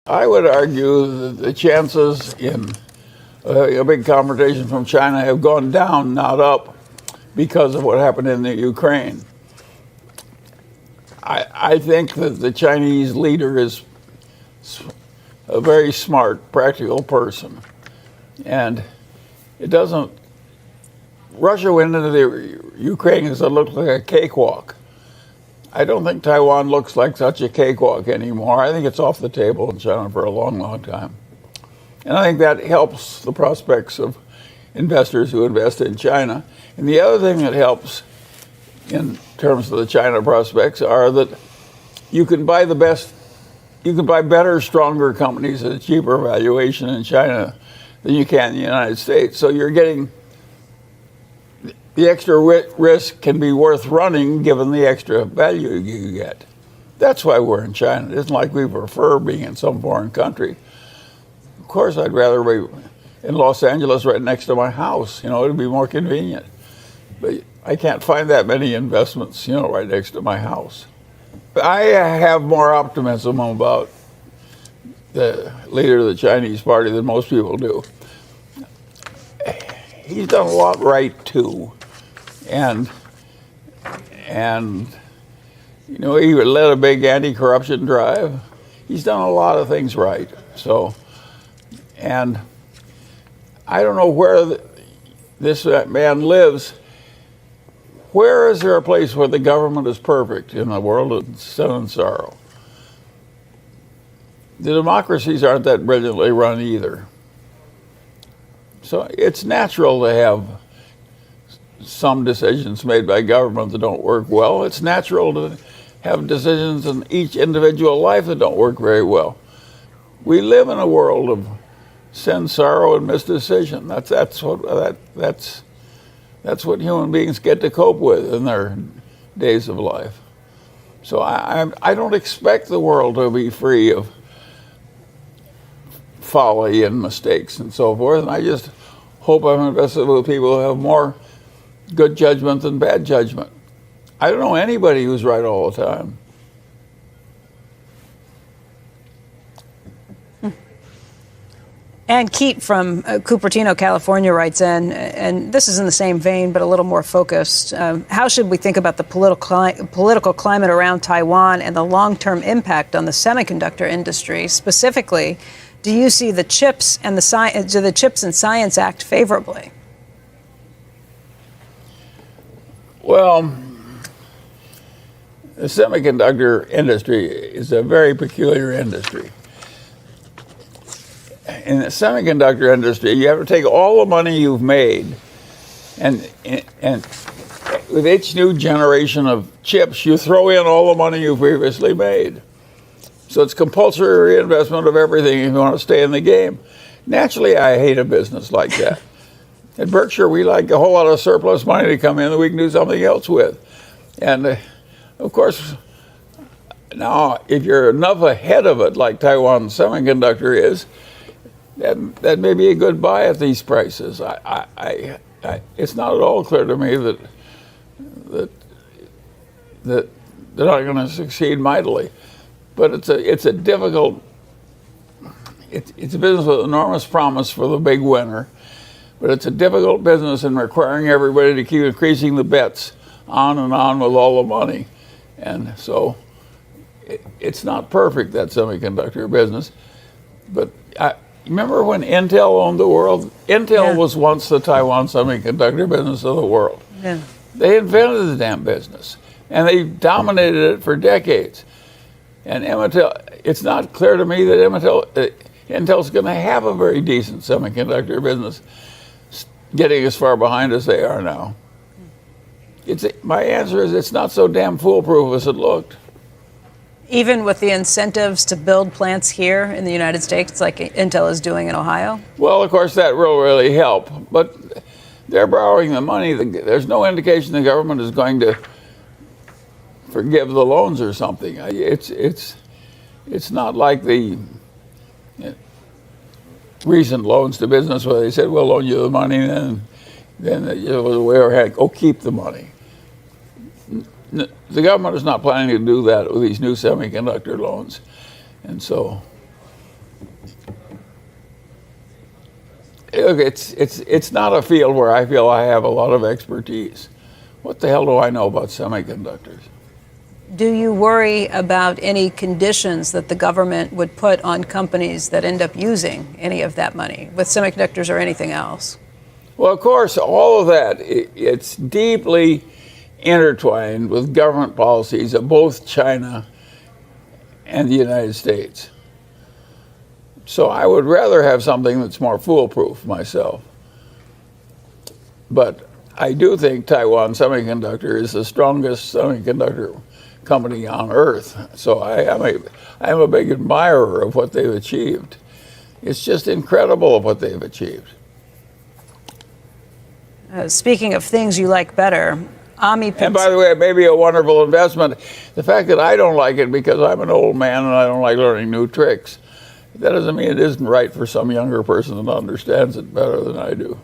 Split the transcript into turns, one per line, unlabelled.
I would argue that the chances in a big confrontation from China have gone down, not up, because of what happened in the Ukraine. I think that the Chinese leader is a very smart, practical person. And it doesn't, Russia went into the Ukraine because it looked like a cakewalk. I don't think Taiwan looks like such a cakewalk anymore. I think it's off the table in China for a long, long time. And I think that helps the prospects of investors who invest in China. And the other thing that helps in terms of the China prospects are that you can buy better, stronger companies at a cheaper valuation in China than you can in the United States. So you're getting the extra risk can be worth running given the extra value you get. That's why we're in China. It isn't like we prefer being in some foreign country. Of course, I'd rather be in Los Angeles right next to my house. It'd be more convenient. But I can't find that many investments, right next to my house. I have more optimism about the leader of the Chinese party than most people do. He's done a lot right, too. And he led a big anti-corruption drive. He's done a lot of things right. So, and I don't know where this man lives. Where is there a place where the government is perfect in the world of sin and sorrow? The democracies aren't that brilliantly run either. So it's natural to have some decisions made by government that don't work well. It's natural to have decisions in each individual life that don't work very well. We live in a world of sin, sorrow, and misdecision. That's what human beings get to cope with in their days of life. So I don't expect the world to be free of folly and mistakes and so forth. And I just hope I'm invested with people who have more good judgment than bad judgment. I don't know anybody who's right all the time.
And Keat from Cupertino, California writes in, and this is in the same vein, but a little more focused. How should we think about the political climate around Taiwan and the long-term impact on the semiconductor industry? Specifically, do you see the CHIPS and Science Act favorably?
Well, the semiconductor industry is a very peculiar industry. In the semiconductor industry, you have to take all the money you've made, and with each new generation of chips, you throw in all the money you previously made. So it's compulsory reinvestment of everything if you want to stay in the game. Naturally, I hate a business like that. At Berkshire, we like a whole lot of surplus money to come in that we can do something else with. And of course, now, if you're enough ahead of it, like Taiwan Semiconductor is, that may be a good buy at these prices. It's not at all clear to me that they're not going to succeed mightily. But it's a difficult. It's a business with enormous promise for the big winner, but it's a difficult business in requiring everybody to keep increasing the bets on and on with all the money, and so it's not perfect, that semiconductor business. But remember when Intel owned the world? Intel was once the Taiwan semiconductor business of the world.
Yeah.
They invented the damn business, and they dominated it for decades. And Intel, it's not clear to me that Intel's going to have a very decent semiconductor business, getting as far behind as they are now. My answer is it's not so damn foolproof as it looked.
Even with the incentives to build plants here in the United States, like Intel is doing in Ohio?
Well, of course, that will really help. But they're borrowing the money. There's no indication the government is going to forgive the loans or something. It's not like the recent loans to business where they said, we'll loan you the money, and then it was a way ahead, go keep the money. The government is not planning to do that with these new semiconductor loans. And so look, it's not a field where I feel I have a lot of expertise. What the hell do I know about semiconductors?
Do you worry about any conditions that the government would put on companies that end up using any of that money with semiconductors or anything else?
Well, of course, all of that, it's deeply intertwined with government policies of both China and the United States. So I would rather have something that's more foolproof myself. But I do think Taiwan Semiconductor is the strongest semiconductor company on earth. So I am a big admirer of what they've achieved. It's just incredible what they've achieved.
Speaking of things you like better,
And by the way, it may be a wonderful investment. The fact that I don't like it because I'm an old man and I don't like learning new tricks, that doesn't mean it isn't right for some younger person that understands it better than I do.